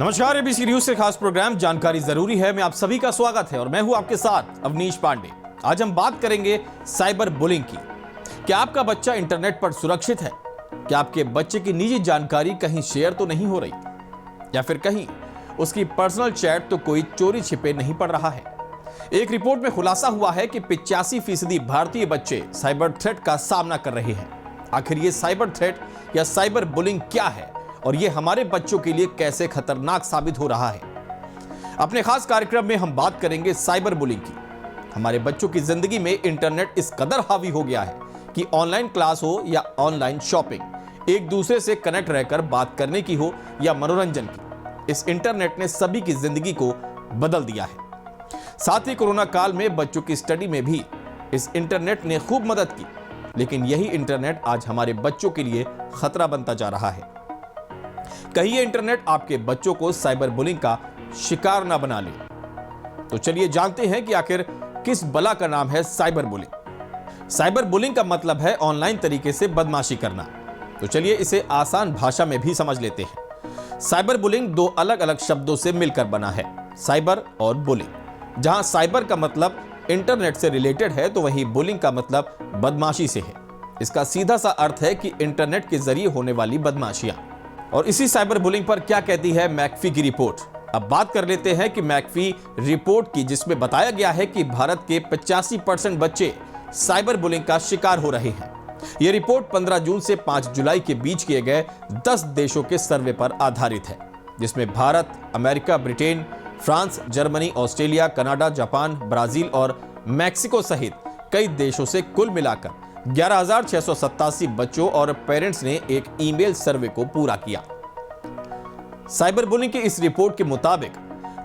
नमस्कार, ABC news से खास प्रोग्राम जानकारी जरूरी है में आप सभी का स्वागत है और मैं हूं आपके साथ अवनीश पांडे। आज हम बात करेंगे साइबर बुलिंग की। क्या आपका बच्चा इंटरनेट पर सुरक्षित है? क्या आपके बच्चे की निजी जानकारी कहीं शेयर तो नहीं हो रही, या फिर कहीं उसकी पर्सनल चैट तो कोई चोरी छिपे नहीं पड़ रहा है? एक रिपोर्ट में खुलासा हुआ है कि 85% भारतीय बच्चे साइबर थ्रेट का सामना कर रहे हैं। आखिर ये साइबर थ्रेट या साइबर बुलिंग क्या है और ये हमारे बच्चों के लिए कैसे खतरनाक साबित हो रहा है? अपने खास कार्यक्रम में हम बात करेंगे साइबर बुलिंग की। हमारे बच्चों की जिंदगी में इंटरनेट इस कदर हावी हो गया है कि ऑनलाइन क्लास हो या ऑनलाइन शॉपिंग, एक दूसरे से कनेक्ट रहकर बात करने की हो या मनोरंजन की, इस इंटरनेट ने सभी की जिंदगी को बदल दिया है। साथ ही कोरोना काल में बच्चों की स्टडी में भी इस इंटरनेट ने खूब मदद की, लेकिन यही इंटरनेट आज हमारे बच्चों के लिए खतरा बनता जा रहा है। कहीं ये इंटरनेट आपके बच्चों को साइबर बुलिंग का शिकार ना बना ले। तो चलिए जानते हैं कि आखिर किस बला का नाम है साइबर बुलिंग। साइबर बुलिंग का मतलब है ऑनलाइन तरीके से बदमाशी करना। तो चलिए इसे आसान भाषा में भी समझ लेते हैं। साइबर बुलिंग दो अलग अलग शब्दों से मिलकर बना है, साइबर और बुलिंग। जहां साइबर का मतलब इंटरनेट से रिलेटेड है, तो वहीं बुलिंग का मतलब बदमाशी से है। इसका सीधा सा अर्थ है कि इंटरनेट के जरिए होने वाली बदमाशियां। और इसी साइबर बुलिंग पर क्या कहती है मैकफी की रिपोर्ट। अब बात कर लेते हैं कि मैकफी रिपोर्ट की, जिसमें बताया गया है कि भारत के 85% बच्चे साइबर बुलिंग का शिकार हो रहे हैं। यह रिपोर्ट 15 जून से 5 जुलाई के बीच किए गए 10 देशों के सर्वे पर आधारित है, जिसमें Bharat, America, Britain, France, Germany, Australia, Canada, Japan, Brazil और मैक्सिको सहित कई देशों से कुल मिलाकर 11,687 बच्चों और पेरेंट्स ने एक ईमेल सर्वे को पूरा किया। साइबर बुलिंग की इस रिपोर्ट के मुताबिक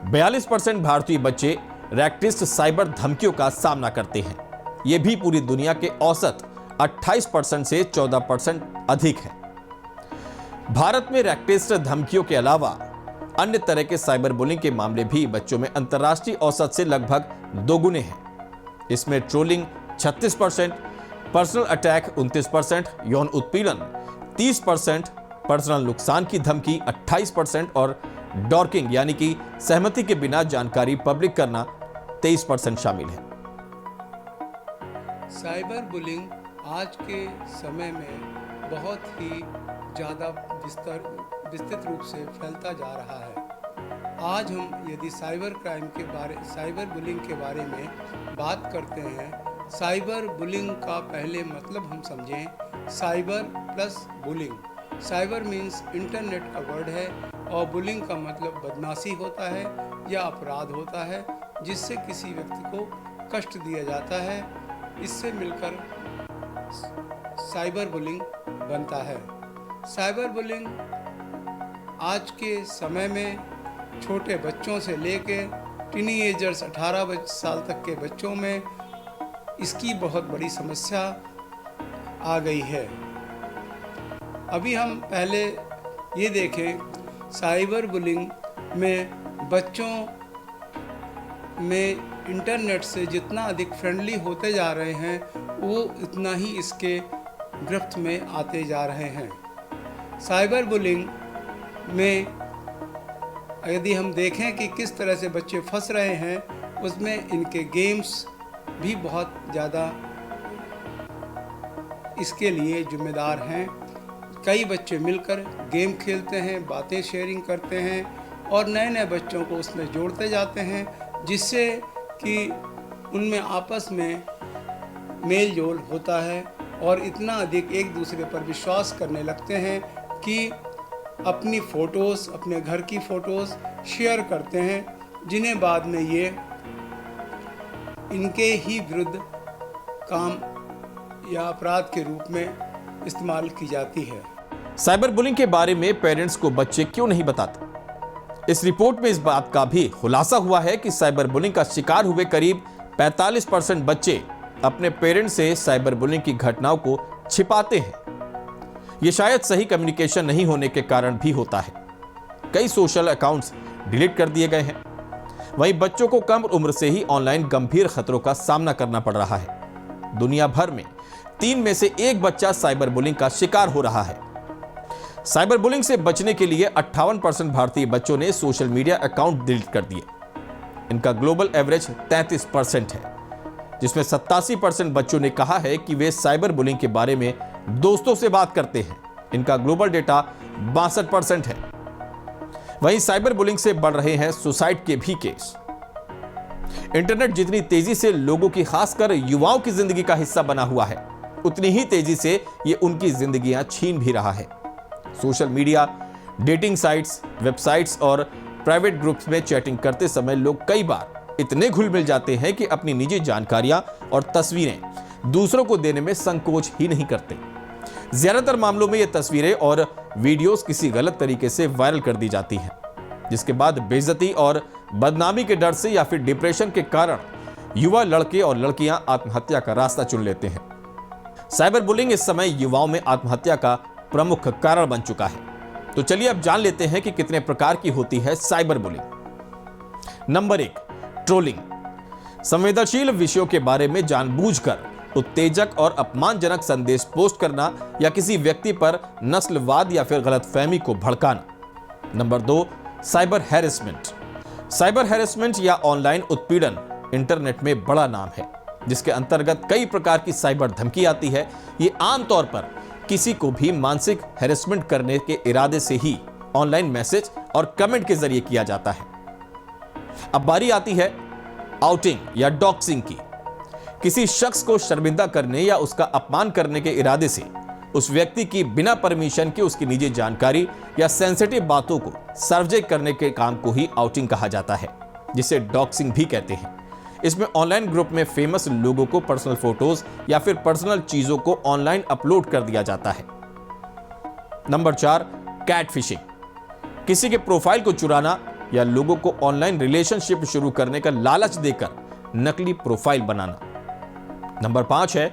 42% भारतीय बच्चे रैकेटिस्ट साइबर धमकियों का सामना करते हैं। यह भी पूरी दुनिया के औसत 28% से 14% अधिक है। भारत में रैकेटिस्ट धमकियों के अलावा अन्य तरह के साइबर बुलिंग के मामले भी बच्चों में अंतर्राष्ट्रीय औसत से लगभग दोगुने हैं। इसमें ट्रोलिंग 36%, पर्सनल अटैक 29%, यौन उत्पीड़न 30%, पर्सनल नुकसान की धमकी 28% और डॉर्किंग यानी कि सहमति के बिना जानकारी पब्लिक करना 23% शामिल है। साइबर बुलिंग आज के समय में बहुत ही ज़्यादा विस्तृत रूप से फैलता जा रहा है। आज हम यदि साइबर बुलिंग के बारे में बात करते हैं, साइबर बुलिंग का पहले मतलब हम समझें, cyber plus bullying. Cyber means internet का वर्ड है और बुलिंग का मतलब बदमाशी होता है या अपराध होता है जिससे किसी व्यक्ति को कष्ट दिया जाता है। इससे मिलकर साइबर बुलिंग बनता है। साइबर बुलिंग आज के समय में छोटे बच्चों से लेकर टीनेजर्स 18 साल तक के बच्चों में इसकी बहुत बड़ी समस्या आ गई है। अभी हम पहले ये देखें, साइबर बुलिंग में बच्चों में इंटरनेट से जितना अधिक फ्रेंडली होते जा रहे हैं, वो उतना ही इसके गिरफ्त में आते जा रहे हैं। साइबर बुलिंग में यदि हम देखें कि किस तरह से बच्चे फंस रहे हैं, उसमें इनके गेम्स भी बहुत ज़्यादा इसके लिए जिम्मेदार हैं। कई बच्चे मिलकर गेम खेलते हैं, बातें शेयरिंग करते हैं और नए नए बच्चों को उसमें जोड़ते जाते हैं, जिससे कि उनमें आपस में मेल जोल होता है और इतना अधिक एक दूसरे पर विश्वास करने लगते हैं कि अपनी फ़ोटोज़, अपने घर की फ़ोटोज़ शेयर करते हैं, जिन्हें बाद में ये इनके ही विरुद्ध काम या अपराध के रूप में इस्तेमाल की जाती है। साइबर बुलिंग के बारे में पेरेंट्स को बच्चे क्यों नहीं बताते? इस रिपोर्ट में इस बात का भी खुलासा हुआ है कि साइबर बुलिंग का शिकार हुए करीब 45% बच्चे अपने पेरेंट्स से साइबर बुलिंग की घटनाओं को छिपाते हैं। यह शायद सही कम्युनिकेशन नहीं होने के कारण भी होता है। कई सोशल अकाउंट्स डिलीट कर दिए गए हैं। वहीं बच्चों को कम उम्र से ही ऑनलाइन गंभीर खतरों का सामना करना पड़ रहा है। दुनिया भर में 3 में से 1 बच्चा साइबर बुलिंग का शिकार हो रहा है। साइबर बुलिंग से बचने के लिए 58% भारतीय बच्चों ने सोशल मीडिया अकाउंट डिलीट कर दिए। इनका ग्लोबल एवरेज 33% है, जिसमें 87% बच्चों ने कहा है कि वे साइबर बुलिंग के बारे में दोस्तों से बात करते हैं। इनका ग्लोबल डेटा 62% है। वहीं साइबर बुलिंग से बढ़ रहे हैं सुसाइड के भी केस। इंटरनेट जितनी तेजी से लोगों की, खासकर युवाओं की जिंदगी का हिस्सा बना हुआ है, उतनी ही तेजी से ये उनकी जिंदगियां छीन भी रहा है। Social media, dating sites, websites और प्राइवेट ग्रुप्स में चैटिंग करते समय लोग कई बार इतने घुल मिल जाते हैं कि अपनी निजी जानकारियां और तस्वीरें दूसरों को देने में संकोच ही नहीं करते। ज्यादातर मामलों में ये तस्वीरें और वीडियोस किसी गलत तरीके से वायरल कर दी जाती हैं, जिसके बाद बेइज्जती और बदनामी के डर से या फिर डिप्रेशन के कारण युवा लड़के और लड़कियां आत्महत्या का रास्ता चुन लेते हैं। साइबर बुलिंग इस समय युवाओं में आत्महत्या का प्रमुख कारण बन चुका है। तो चलिए अब जान लेते हैं कि कितने प्रकार की होती है साइबर बुलिंग। Number 1, trolling. संवेदनशील विषयों के बारे में जानबूझकर उत्तेजक और अपमानजनक संदेश पोस्ट करना या किसी व्यक्ति पर नस्लवाद या फिर गलतफहमी को भड़काना। Number 2, cyber harassment. Cyber harassment या ऑनलाइन उत्पीड़न इंटरनेट में बड़ा नाम है, जिसके अंतर्गत कई प्रकार की साइबर धमकी आती है। ये आमतौर पर किसी को भी मानसिक हैरेसमेंट करने के इरादे से ही ऑनलाइन मैसेज और कमेंट के जरिए किया जाता है। अब बारी आती है आउटिंग या डॉक्सिंग की। किसी शख्स को शर्मिंदा करने या उसका अपमान करने के इरादे से उस व्यक्ति की बिना परमिशन के उसकी निजी जानकारी या सेंसिटिव बातों को सार्वजनिक करने के काम को ही आउटिंग कहा जाता है, जिसे डॉक्सिंग भी कहते हैं। इसमें ऑनलाइन ग्रुप में फेमस लोगों को पर्सनल फोटोज या फिर पर्सनल चीजों को ऑनलाइन अपलोड कर दिया जाता है। Number 4, catfishing. किसी के प्रोफाइल को चुराना या लोगों को ऑनलाइन रिलेशनशिप शुरू करने का लालच देकर नकली प्रोफाइल बनाना। नंबर 5 है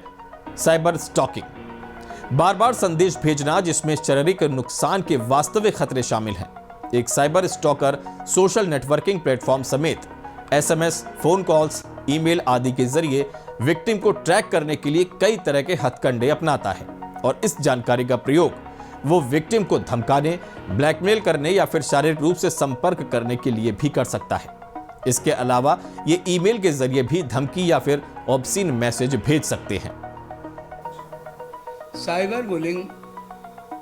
साइबर स्टॉकिंग। बार बार संदेश भेजना जिसमें शारीरिक नुकसान के वास्तविक खतरे शामिल हैं। एक cyber stalker social networking platform समेत एसएमएस, फोन कॉल्स, ईमेल आदि के जरिए विक्टिम को ट्रैक करने के लिए कई तरह के हथकंडे अपनाता है और इस जानकारी का प्रयोग वो विक्टिम को धमकाने, ब्लैकमेल करने या फिर शारीरिक रूप से संपर्क करने के लिए भी कर सकता है। इसके अलावा ये ईमेल के जरिए भी धमकी या फिर ऑब्सीन मैसेज भेज सकते हैं। साइबर बुलिंग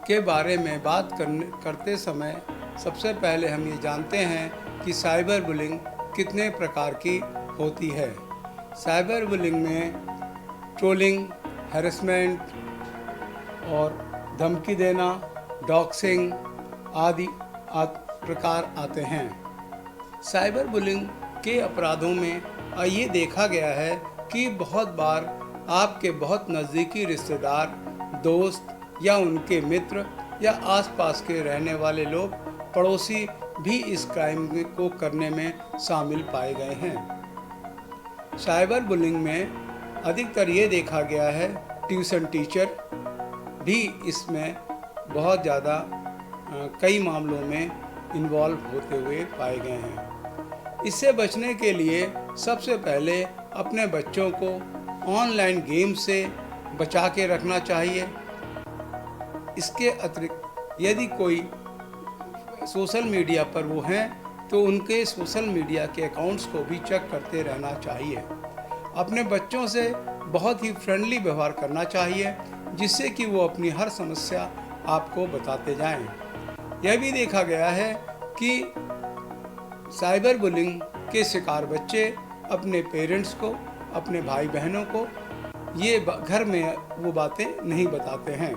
के बारे में बात करते समय सबसे पहले हम ये जानते हैं कि साइबर बुलिंग कितने प्रकार की होती है। साइबर बुलिंग में ट्रोलिंग, हैरेसमेंट और धमकी देना, डॉक्सिंग आदि प्रकार आते हैं। साइबर बुलिंग के अपराधों में ये देखा गया है कि बहुत बार आपके बहुत नज़दीकी रिश्तेदार, दोस्त या उनके मित्र या आसपास के रहने वाले लोग, पड़ोसी भी इस क्राइम को करने में शामिल पाए गए हैं। साइबर बुलिंग में अधिकतर ये देखा गया है ट्यूशन टीचर भी इसमें बहुत ज़्यादा कई मामलों में इन्वॉल्व होते हुए पाए गए हैं। इससे बचने के लिए सबसे पहले अपने बच्चों को ऑनलाइन गेम से बचा के रखना चाहिए। इसके अतिरिक्त यदि कोई सोशल मीडिया पर वो हैं तो उनके सोशल मीडिया के अकाउंट्स को भी चेक करते रहना चाहिए। अपने बच्चों से बहुत ही फ्रेंडली व्यवहार करना चाहिए, जिससे कि वो अपनी हर समस्या आपको बताते जाएं। यह भी देखा गया है कि साइबर बुलिंग के शिकार बच्चे अपने पेरेंट्स को, अपने भाई बहनों को ये घर में वो बातें नहीं बताते हैं,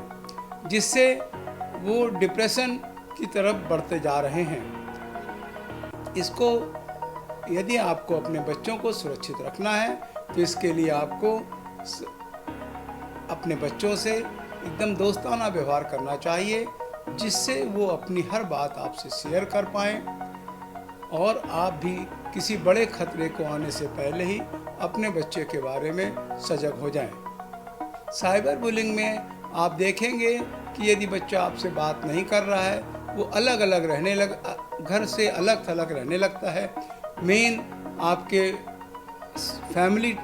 जिससे वो डिप्रेशन की तरफ बढ़ते जा रहे हैं। इसको यदि आपको अपने बच्चों को सुरक्षित रखना है तो इसके लिए आपको अपने बच्चों से एकदम दोस्ताना व्यवहार करना चाहिए, जिससे वो अपनी हर बात आपसे शेयर कर पाएँ और आप भी किसी बड़े खतरे को आने से पहले ही अपने बच्चे के बारे में सजग हो जाएं। साइबर बुलिंग में आप देखेंगे कि यदि बच्चा आपसे बात नहीं कर रहा है, वो अलग अलग घर से अलग थलग रहने लगता है। मेन आपके फैमिली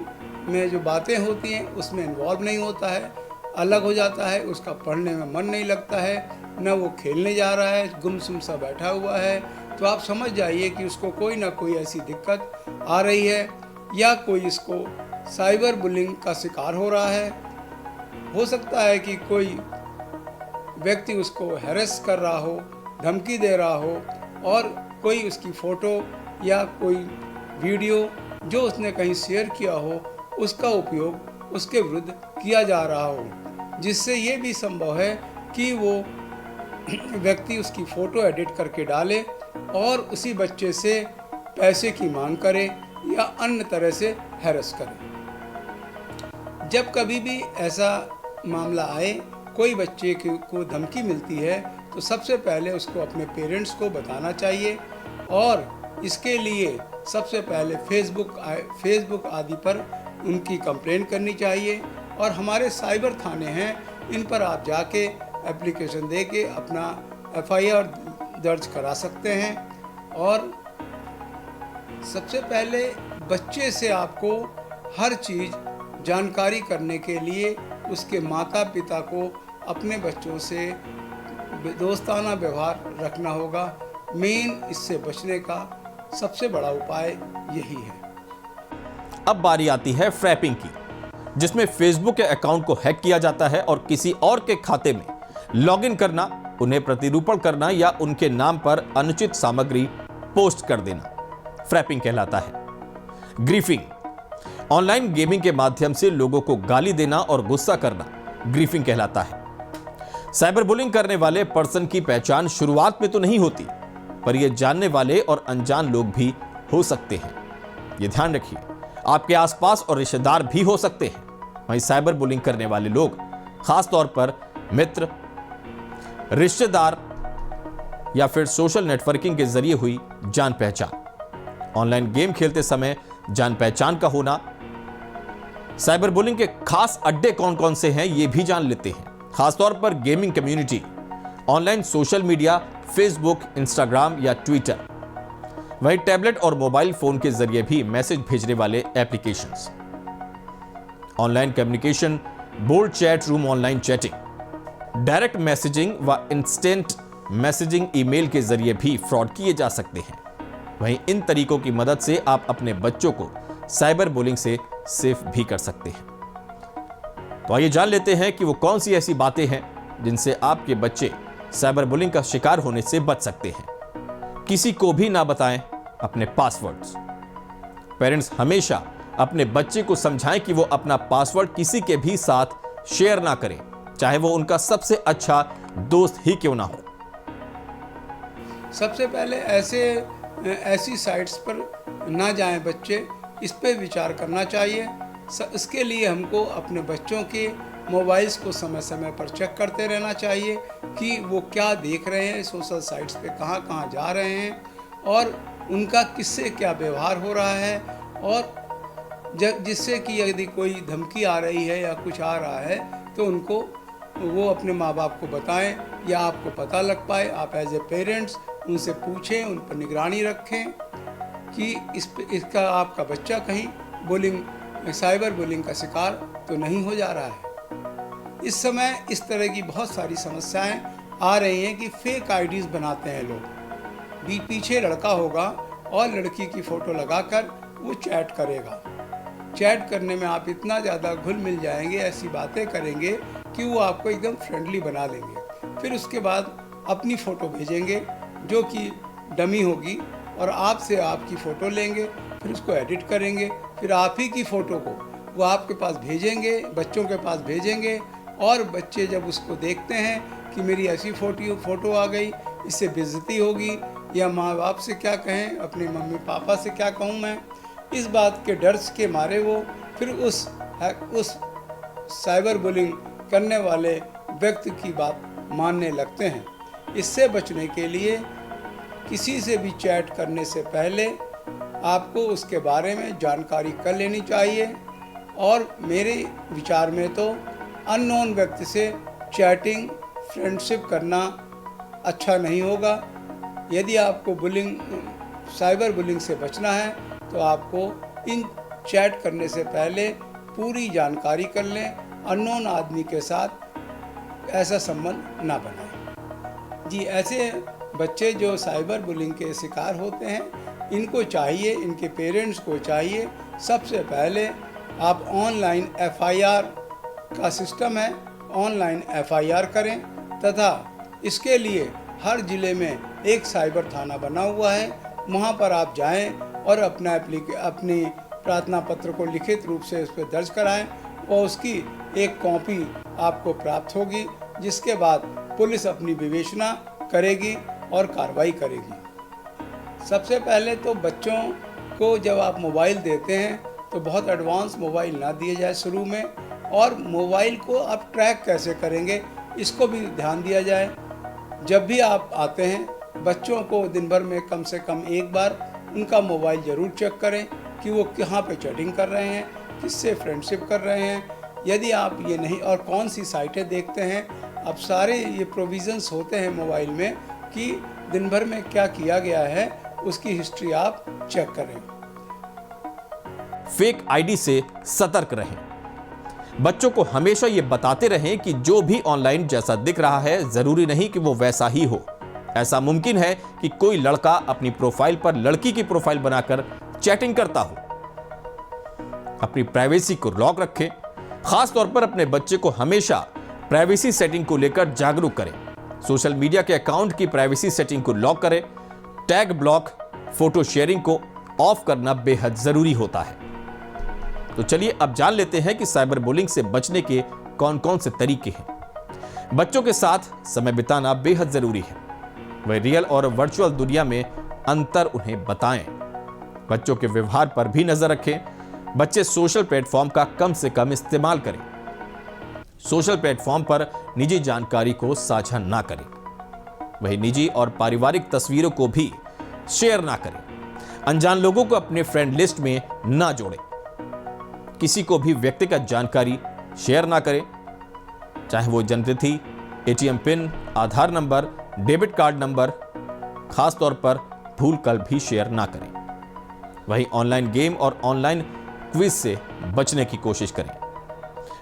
में जो बातें होती हैं उसमें इन्वॉल्व नहीं होता है, अलग हो जाता है, उसका पढ़ने में मन नहीं लगता है, न वो खेलने जा रहा है, गुमसुम सा बैठा हुआ है, तो आप समझ जाइए कि उसको कोई ना कोई ऐसी दिक्कत आ रही है या कोई इसको साइबर बुलिंग का शिकार हो रहा है। हो सकता है कि कोई व्यक्ति उसको हैरेस कर रहा हो, धमकी दे रहा हो और कोई उसकी फ़ोटो या कोई वीडियो जो उसने कहीं शेयर किया हो उसका उपयोग उसके विरुद्ध किया जा रहा हो, जिससे ये भी संभव है कि वो व्यक्ति उसकी फ़ोटो एडिट करके डाले और उसी बच्चे से पैसे की मांग करे या अन्य तरह से हैरेस करे। जब कभी भी ऐसा मामला आए, कोई बच्चे को धमकी मिलती है, तो सबसे पहले उसको अपने पेरेंट्स को बताना चाहिए और इसके लिए सबसे पहले फेसबुक आदि पर उनकी कंप्लेन करनी चाहिए और हमारे साइबर थाने हैं, इन पर आप जाके एप्लीकेशन दे के अपना FIR दर्ज करा सकते हैं। और सबसे पहले बच्चे से आपको हर चीज़ जानकारी करने के लिए उसके माता पिता को अपने बच्चों से दोस्ताना व्यवहार रखना होगा। मेन इससे बचने का सबसे बड़ा उपाय यही है। अब बारी आती है फ्रैपिंग की, जिसमें फेसबुक के अकाउंट को हैक किया जाता है और किसी और के खाते में लॉगिन करना, उन्हें प्रतिरूपण करना या उनके नाम पर अनुचित सामग्री पोस्ट कर देना फ्रैपिंग कहलाता है। ग्रीफिंग, ऑनलाइन गेमिंग के माध्यम से लोगों को गाली देना और गुस्सा करना ग्रीफिंग कहलाता है। साइबर बुलिंग करने वाले पर्सन की पहचान शुरुआत में तो नहीं होती, पर यह जानने वाले और अनजान लोग भी हो सकते हैं। यह ध्यान रखिए, आपके आसपास और रिश्तेदार भी हो सकते हैं। वहीं साइबर बुलिंग करने वाले लोग खासतौर पर मित्र, रिश्तेदार या फिर सोशल नेटवर्किंग के जरिए हुई जान पहचान। ऑनलाइन गेम खेलते समय जान पहचान का होना। साइबर बुलिंग के खास अड्डे कौन कौन से हैं ये भी जान लेते हैं। खासतौर पर gaming community, online social media, Facebook, Instagram या ट्विटर। वहीं टैबलेट और मोबाइल फोन के जरिए भी मैसेज भेजने वाले applications. Online communication, bold chat room, online chatting, direct messaging व इंस्टेंट मैसेजिंग ईमेल के जरिए भी फ्रॉड किए जा सकते हैं। वहीं इन तरीकों की मदद से आप अपने बच्चों को साइबर बुलिंग से सेफ भी कर सकते हैं। तो आइए जान लेते हैं कि वो कौन सी ऐसी बातें हैं जिनसे आपके बच्चे साइबर बुलिंग का शिकार होने से बच सकते हैं। किसी को भी ना बताएं अपने पासवर्ड्स। पेरेंट्स हमेशा अपने बच्चे को समझाएं कि वो अपना पासवर्ड किसी के भी साथ शेयर ना करें, चाहे वो उनका सबसे अच्छा दोस्त ही क्यों ना हो। सबसे पहले ऐसी साइट्स पर ना जाएं बच्चे, इस पे विचार करना चाहिए। इसके लिए हमको अपने बच्चों के मोबाइल्स को समय समय पर चेक करते रहना चाहिए कि वो क्या देख रहे हैं, सोशल साइट्स पे कहाँ कहाँ जा रहे हैं और उनका किससे क्या व्यवहार हो रहा है, और जिससे कि यदि कोई धमकी आ रही है या कुछ आ रहा है तो उनको वो अपने माँ बाप को बताएं या आपको पता लग पाए। आप एज ए पेरेंट्स उनसे पूछें, उन पर निगरानी रखें कि इसका आपका बच्चा कहीं साइबर बुलिंग का शिकार तो नहीं हो जा रहा है। इस समय इस तरह की बहुत सारी समस्याएं आ रही हैं कि फेक आईडीज़ बनाते हैं लोग। पीछे लड़का होगा और लड़की की फ़ोटो लगाकर वो चैट करेगा। चैट करने में आप इतना ज़्यादा घुल मिल जाएंगे, ऐसी बातें करेंगे कि वो आपको एकदम फ्रेंडली बना लेंगे। फिर उसके बाद अपनी फ़ोटो भेजेंगे जो कि डमी होगी और आपसे आपकी फ़ोटो लेंगे, फिर उसको एडिट करेंगे, फिर आप ही की फ़ोटो को वो आपके पास भेजेंगे, बच्चों के पास भेजेंगे। और बच्चे जब उसको देखते हैं कि मेरी ऐसी फ़ोटो आ गई, इससे बेइज्जती होगी या माँ बाप से क्या कहें, अपने मम्मी पापा से क्या कहूँ मैं, इस बात के डर के मारे वो फिर उस साइबर बुलिंग करने वाले व्यक्ति की बात मानने लगते हैं। इससे बचने के लिए किसी से भी चैट करने से पहले आपको उसके बारे में जानकारी कर लेनी चाहिए। और मेरे विचार में तो अननोन व्यक्ति से चैटिंग, फ्रेंडशिप करना अच्छा नहीं होगा। यदि आपको साइबर बुलिंग से बचना है तो आपको इन चैट करने से पहले पूरी जानकारी कर लें। अननोन आदमी के साथ ऐसा संबंध ना बनाएं। जी, ऐसे बच्चे जो साइबर बुलिंग के शिकार होते हैं, इनको चाहिए, इनके पेरेंट्स को चाहिए, सबसे पहले आप ऑनलाइन एफआईआर का सिस्टम है, ऑनलाइन एफआईआर करें तथा इसके लिए हर ज़िले में एक साइबर थाना बना हुआ है। वहाँ पर आप जाएं और अपनी प्रार्थना पत्र को लिखित रूप से उस पर दर्ज कराएं और उसकी एक कॉपी आपको प्राप्त होगी, जिसके बाद पुलिस अपनी विवेचना करेगी और कार्रवाई करेगी। सबसे पहले तो बच्चों को जब आप मोबाइल देते हैं तो बहुत एडवांस मोबाइल ना दिए जाए शुरू में, और मोबाइल को आप ट्रैक कैसे करेंगे इसको भी ध्यान दिया जाए। जब भी आप आते हैं बच्चों को दिन भर में कम से कम एक बार उनका मोबाइल ज़रूर चेक करें कि वो कहाँ पे चैटिंग कर रहे हैं, किससे फ्रेंडशिप कर रहे हैं। यदि आप ये नहीं, और कौन सी साइटें देखते हैं, अब सारे ये प्रोविज़न्स होते हैं मोबाइल में कि दिन भर में क्या किया गया है उसकी हिस्ट्री आप चेक करें। फेक आईडी से सतर्क रहें। बच्चों को हमेशा ये बताते रहें कि जो भी ऑनलाइन जैसा दिख रहा है जरूरी नहीं कि वो वैसा ही हो। ऐसा मुमकिन है कि कोई लड़का अपनी प्रोफाइल पर लड़की की प्रोफाइल बनाकर चैटिंग करता हो। अपनी प्राइवेसी को लॉक रखें। खास तौर पर अपने बच्चे को हमेशा प्राइवेसी सेटिंग को लेकर जागरूक करें। सोशल मीडिया के अकाउंट की प्राइवेसी सेटिंग को लॉक करें। टैग, ब्लॉक, फोटो शेयरिंग को ऑफ करना बेहद जरूरी होता है। तो चलिए अब जान लेते हैं कि साइबर बुलिंग से बचने के कौन कौन से तरीके हैं। बच्चों के साथ समय बिताना बेहद जरूरी है। वह रियल और वर्चुअल दुनिया में अंतर उन्हें बताएं। बच्चों के व्यवहार पर भी नजर रखें। बच्चे सोशल प्लेटफॉर्म का कम से कम इस्तेमाल करें। सोशल प्लेटफॉर्म पर निजी जानकारी को साझा ना करें। वही निजी और पारिवारिक तस्वीरों को भी शेयर ना करें। अनजान लोगों को अपने फ्रेंड लिस्ट में ना जोड़ें। किसी को भी व्यक्तिगत जानकारी शेयर ना करें, चाहे वो जन्मतिथि, एटीएम पिन, आधार नंबर, डेबिट कार्ड नंबर, खास तौर पर भूलकर भी शेयर ना करें। वहीं ऑनलाइन गेम और ऑनलाइन क्विज से बचने की कोशिश करें।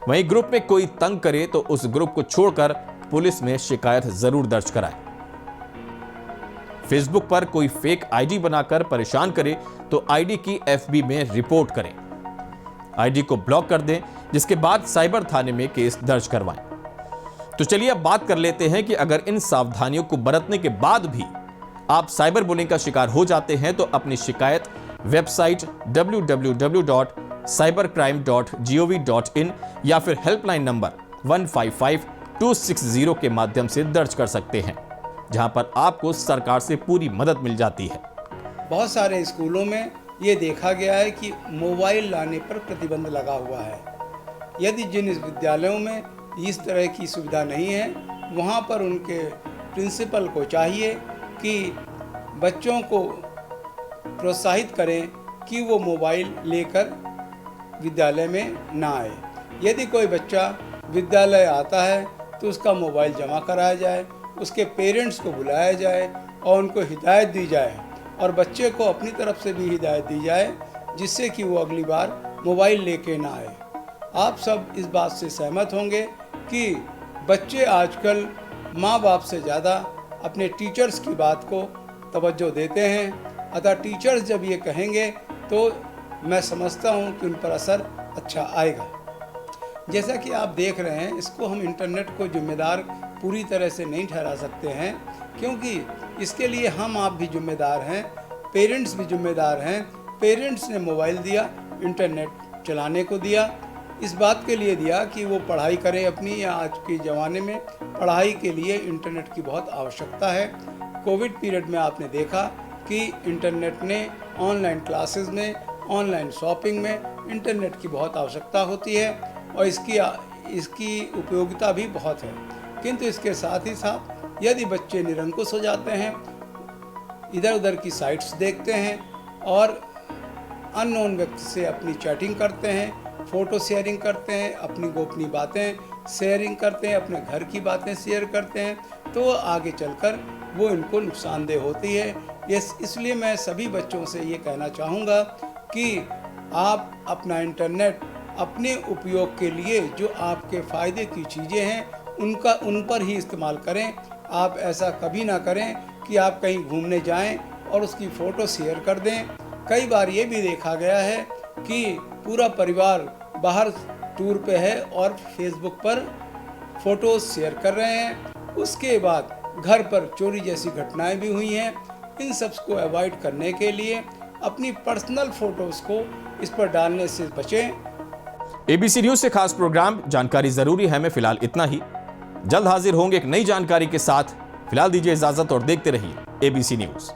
वहीं ग्रुप में कोई तंग करे तो उस ग्रुप को छोड़कर पुलिस में शिकायत जरूर दर्ज कराएं। फेसबुक पर कोई फेक आईडी बनाकर परेशान करे तो आईडी की एफबी में रिपोर्ट करें। आईडी को ब्लॉक कर दें, जिसके बाद साइबर थाने में केस दर्ज करवाएं। तो चलिए अब बात कर लेते हैं कि अगर इन सावधानियों को बरतने के बाद भी आप साइबर बुलिंग का शिकार हो जाते हैं तो अपनी शिकायत वेबसाइट www.cybercrime.gov.in या फिर हेल्पलाइन नंबर 155260 के माध्यम से दर्ज कर सकते हैं, जहां पर आपको सरकार से पूरी मदद मिल जाती है। बहुत सारे स्कूलों में ये देखा गया है कि मोबाइल लाने पर प्रतिबंध लगा हुआ है। यदि जिन विद्यालयों में इस तरह की सुविधा नहीं है, वहाँ पर उनके प्रिंसिपल को चाहिए कि बच्चों को प्रोत्साहित करें कि वो मोबाइल लेकर विद्यालय में ना आए। यदि कोई बच्चा विद्यालय आता है तो उसका मोबाइल जमा कराया जाए, उसके पेरेंट्स को बुलाया जाए और उनको हिदायत दी जाए, और बच्चे को अपनी तरफ से भी हिदायत दी जाए जिससे कि वो अगली बार मोबाइल लेके ना आए। आप सब इस बात से सहमत होंगे कि बच्चे आजकल माँ बाप से ज़्यादा अपने टीचर्स की बात को तवज्जो देते हैं। अतः टीचर्स जब ये कहेंगे तो मैं समझता हूँ कि उन पर असर अच्छा आएगा। जैसा कि आप देख रहे हैं, इसको हम इंटरनेट को जिम्मेदार पूरी तरह से नहीं ठहरा सकते हैं, क्योंकि इसके लिए हम आप भी जिम्मेदार हैं, पेरेंट्स भी जिम्मेदार हैं। पेरेंट्स ने मोबाइल दिया, इंटरनेट चलाने को दिया, इस बात के लिए दिया कि वो पढ़ाई करें अपनी, या आज के ज़माने में पढ़ाई के लिए इंटरनेट की बहुत आवश्यकता है। कोविड पीरियड में आपने देखा कि इंटरनेट ने ऑनलाइन क्लासेस में, ऑनलाइन शॉपिंग में इंटरनेट की बहुत आवश्यकता होती है और इसकी उपयोगिता भी बहुत है। किंतु इसके साथ ही साथ यदि बच्चे निरंकुश हो जाते हैं, इधर उधर की साइट्स देखते हैं और अननोन व्यक्ति से अपनी चैटिंग करते हैं, फ़ोटो शेयरिंग करते हैं, अपनी गोपनीय बातें शेयरिंग करते हैं, अपने घर की बातें शेयर करते हैं, तो आगे चलकर वो इनको नुकसानदेह होती है। इसलिए मैं सभी बच्चों से ये कहना चाहूँगा कि आप अपना इंटरनेट अपने उपयोग के लिए जो आपके फ़ायदे की चीज़ें हैं उन पर ही इस्तेमाल करें। आप ऐसा कभी ना करें कि आप कहीं घूमने जाएं और उसकी फ़ोटो शेयर कर दें। कई बार ये भी देखा गया है कि पूरा परिवार बाहर टूर पे है और फेसबुक पर फ़ोटोज़ शेयर कर रहे हैं, उसके बाद घर पर चोरी जैसी घटनाएं भी हुई हैं। इन सब को अवॉइड करने के लिए अपनी पर्सनल फ़ोटोज़ को इस पर डालने से बचें। एबीसी न्यूज से खास प्रोग्राम जानकारी जरूरी है में फिलहाल इतना ही। जल्द हाजिर होंगे एक नई जानकारी के साथ। फिलहाल दीजिए इजाजत और देखते रहिए एबीसी न्यूज।